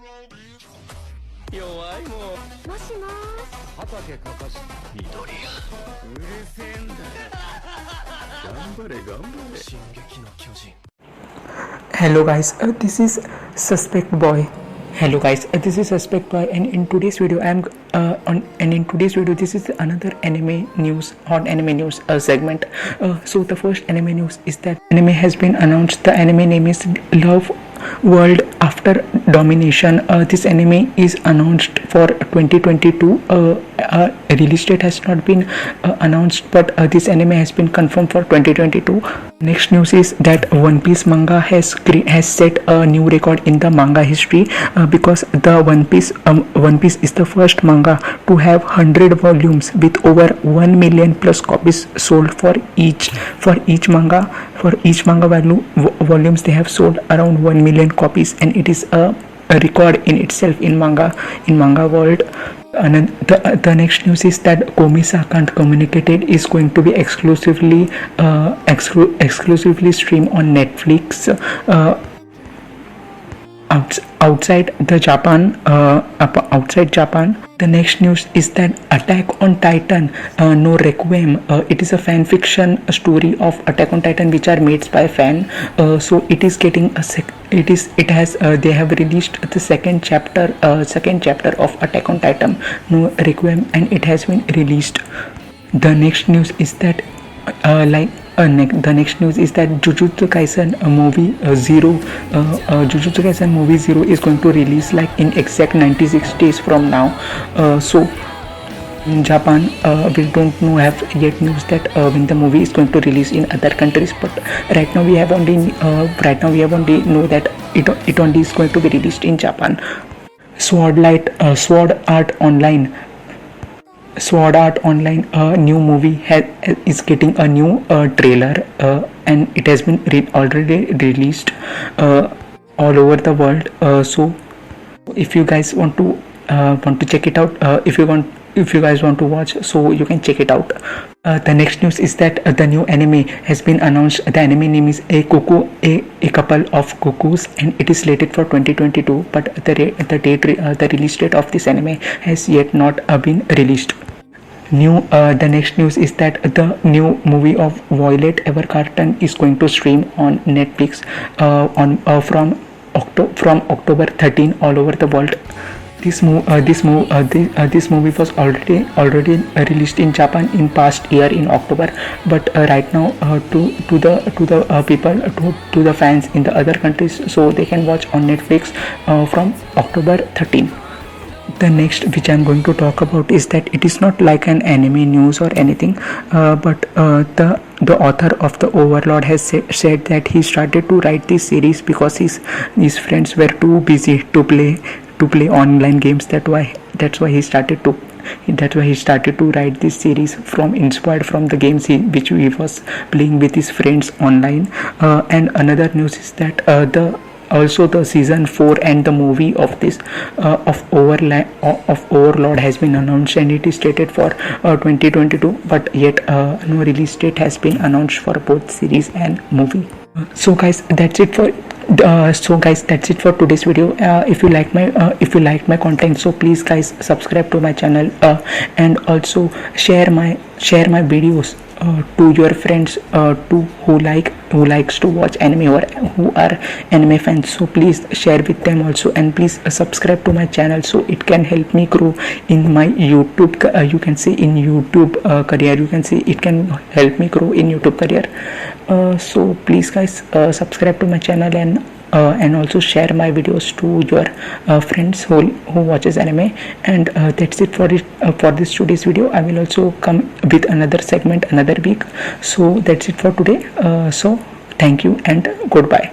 弱いもん。もしも畑かかし緑がうるせえんだ。頑張れ頑張れ。進撃の巨人。 Hello guys, this is Suspect Boy. Hello guys, this is Suspect Boy, and in today's video this is another anime news, hot anime news segment. So the first anime news is that anime has been announced. The anime name is Love World After Domination. This anime is announced for 2022. Release date has not been announced, but this anime has been confirmed for 2022. Next news is that One Piece manga has set a new record in the manga history because the One Piece is the first manga to have 100 volumes with over 1 million plus copies sold for each manga. For each manga volumes, they have sold around 1 million copies, and it is a record in itself in manga world. And the next news is that Komi-sa Can't Communicated is going to be exclusively streamed on Netflix outside Japan. The next news is that Attack on Titan No Requiem. It is a fan fiction story of Attack on Titan which are made by fan. So it is getting they have released the second chapter of Attack on Titan No Requiem, and it has been released. The next news is that Jujutsu Kaisen movie Zero is going to release like in exact 96 days from now. So in Japan, we don't have yet news that when the movie is going to release in other countries, but right now we have only know that it only is going to be released in Japan. Sword Art Online, a new movie is getting a new trailer, and it has been already released all over the world. So if you guys want to check it out, if you guys want to watch, so you can check it out. The next news is that the new anime has been announced. The anime name is A Couple of Cuckoos, and it is slated for 2022, but the release date of this anime has yet not been released. The next news is that the new movie of Violet Evergarden is going to stream on Netflix from October 13 all over the world. This movie was already released in Japan in past year in October, but right now to the fans in the other countries, so they can watch on Netflix from October 13. The next which I'm going to talk about is that it is not like an anime news or anything, but the author of the Overlord has said that he started to write this series because his friends were too busy to play online games. That's why he started to write this series inspired from the games which he was playing with his friends online. And another news is that also the season 4 and the movie of this of Overlord has been announced, and it is stated for 2022, but yet no release date has been announced for both series and movie. So guys, that's it for today's video. If you like my content, so please guys subscribe to my channel, and also share my videos to your friends who likes to watch anime or who are anime fans. So please share with them also, and please subscribe to my channel so it can help me grow in my YouTube career. You can say it can help me grow in YouTube career. So please guys subscribe to my channel, and also share my videos to your friends who watches anime. And that's it for this today's video. I will also come with another segment another week. So that's it for today. So thank you and goodbye.